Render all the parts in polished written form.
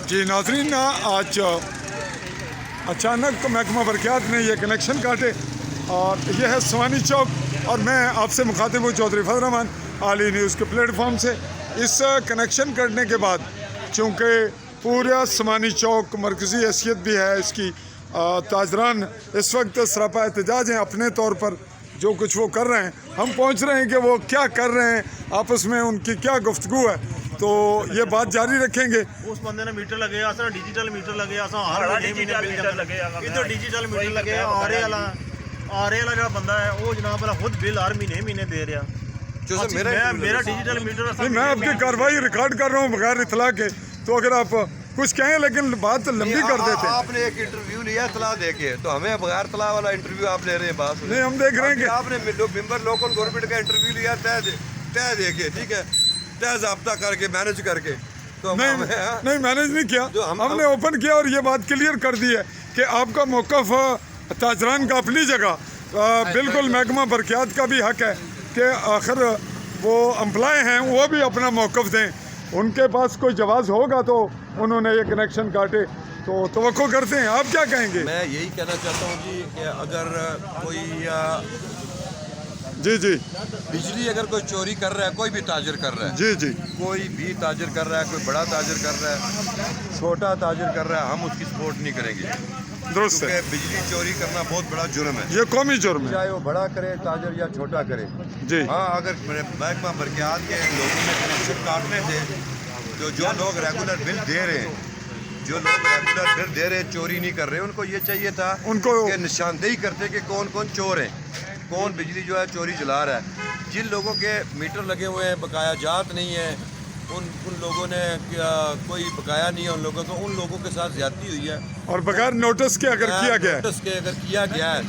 जी नाज़रीन, आज अचानक महकमा बरक़ियात ने ये कनेक्शन काटे और यह है स्वानी चौक, और मैं आपसे मुखातिब हूँ चौधरी फजल रहमान आली न्यूज़ के प्लेटफॉर्म से। इस कनेक्शन करने के बाद चूँकि पूरा स्वानी चौक मरकज़ी हैसियत भी है इसकी, ताजरान इस वक्त सरापा एहतजाज हैं अपने तौर पर जो कुछ वो कर रहे हैं। हम पहुँच रहे हैं कि वो क्या कर रहे हैं, आपस में उनकी क्या गुफ्तगू है, तो ये बात जारी रखेंगे। उस बंदे ने मीटर लगे असा डिजिटल मीटर लगे असा हर महीने बिल लगे इधर डिजिटल मीटर लगे आरे वाला जो बंदा है वो जनाब वाला खुद बिल हर महीने दे रहा। मेरा डिजिटल मीटर नहीं, मैं आपकी कार्रवाई रिकॉर्ड कर रहा हूँ बगैर इतला के, तो अगर आप कुछ कहें लेकिन बात लंबी कर देते हैं। आपने एक इंटरव्यू लिया इतला देके, तो हमें बगैर तला वाला इंटरव्यू आप ले रहे हैं। बात नहीं, हम देख रहे हैं कि आपने मेंबर लोकल गवर्नमेंट का इंटरव्यू लिया तय देके, ठीक है, तय ज़ाब्ता करके मैनेज करके, तो नहीं मैनेज नहीं किया, हमने ओपन किया और ये बात क्लियर कर दी है कि आपका मौक़िफ़ ताजरान का अपनी जगह, बिल्कुल महकमा बरक़ियात का भी हक है कि आखिर वो एम्प्लॉय हैं वो भी अपना मौक़िफ़ दें। उनके पास कोई जवाज़ होगा तो उन्होंने ये कनेक्शन काटे, तो तवक्को करते हैं। आप क्या कहेंगे? मैं यही कहना चाहता हूँ जी कि अगर कोई जी बिजली अगर कोई चोरी कर रहा है, कोई भी ताजर कर रहा है, जी कोई भी ताजर कर रहा है, कोई बड़ा ताजर कर रहा है, छोटा ताजर कर रहा है, हम उसकी सपोर्ट नहीं करेंगे। दुरुस्त है, बिजली चोरी करना बहुत बड़ा जुर्म है, ये कौमी जुर्म है, चाहे वो बड़ा करे ताजर या छोटा करे जी। हाँ, अगर महकमा बरक़ियात के लोगों ने कनेक्शन काटने थे, तो जो लोग रेगुलर बिल दे रहे हैं, चोरी नहीं कर रहे, उनको ये चाहिए था उनको कि निशानदेही करते कि कौन कौन चोर हैं, कौन बिजली जो है चोरी जला रहा है। जिन लोगों के मीटर लगे हुए हैं, बकाया जात नहीं है, उन लोगों ने कोई बकाया नहीं है उन लोगों को, उन लोगों के साथ ज्यादती हुई है। और बगैर नोटिस के अगर किया गया है,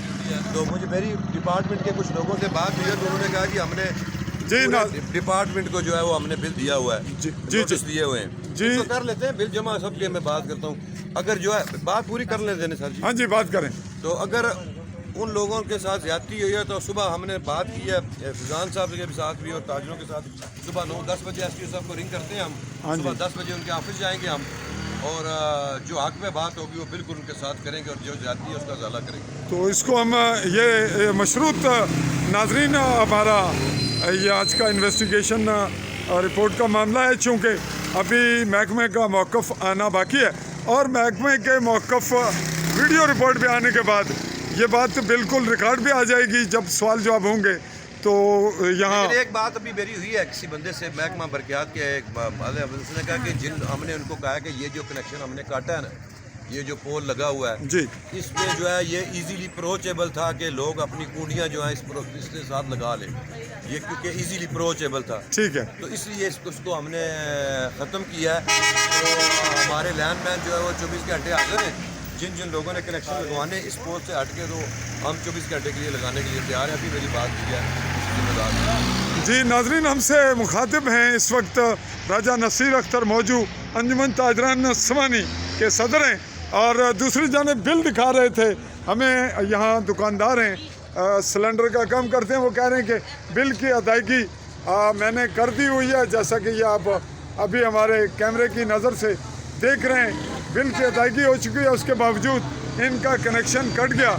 तो मेरी डिपार्टमेंट के कुछ लोगों से बात हुई है, तो उन्होंने कहा कि हमने डिपार्टमेंट को जो है वो हमने बिल दिया हुआ है, नोटिस दिए हुए हैं जी, तो कर लेते हैं बिल जमा सबके। मैं बात करता हूँ, अगर जो है बात पूरी कर लेते हैं सर जी। हाँ जी, बात करें। तो अगर उन लोगों के साथ ज्यादती हुई है, तो सुबह हमने बात की है फिजान साहब के साथ भी और ताजरों के साथ। सुबह 9-10 बजे एसपी साहब को रिंग करते हैं हम, सुबह 10 बजे उनके ऑफिस जाएंगे हम, और जो हक में बात होगी वो बिल्कुल उनके साथ करेंगे, और जो ज्यादती है उसका ज़ाला करेंगे। तो इसको हम ये मशरूत नाजरीन, हमारा ये आज का इन्वेस्टिगेशन रिपोर्ट का मामला है, चूँकि अभी महकमे का मौक़िफ़ आना बाकी है, और महकमे के मौक़िफ़ वीडियो रिपोर्ट पे आने के बाद ये बात बिल्कुल रिकॉर्ड भी आ जाएगी जब सवाल जवाब होंगे। तो यहाँ एक बात अभी मेरी हुई है किसी बंदे से, महकमा बरक़ियात के एक उसने कहा कि हमने उनको कहा कि ये जो कनेक्शन हमने काटा है ना, ये जो पोल लगा हुआ है जी, इसमें जो है ये इजीली अप्रोचेबल था कि लोग अपनी कुंडियाँ जो है इसके साथ लगा लें, ये क्योंकि इजीली अप्रोचेबल था, ठीक है, तो इसलिए उसको हमने ख़त्म किया है। तो हमारे लैंडमैन जो है वो 24 घंटे हाजिर हैं, जिन लोगों ने कनेक्शन लगवाने इस पोल से हट के, तो हम 24 घंटे के लिए लगाने के लिए तैयार हैं। अभी मेरी बात की है जिम्मेदार जी। नाजरीन, हमसे मुखातिब हैं इस वक्त राजा नसीर अख्तर मौजू, अंजुमन ताजरान स्वानी के सदर हैं, और दूसरी जानिब बिल दिखा रहे थे हमें। यहाँ दुकानदार हैं, सिलेंडर का काम करते हैं, वो कह रहे हैं कि बिल की अदायगी मैंने कर दी हुई है, जैसा कि ये आप अभी हमारे कैमरे की नज़र से देख रहे हैं। बिल की अदायगी हो चुकी है, उसके बावजूद इनका कनेक्शन कट गया।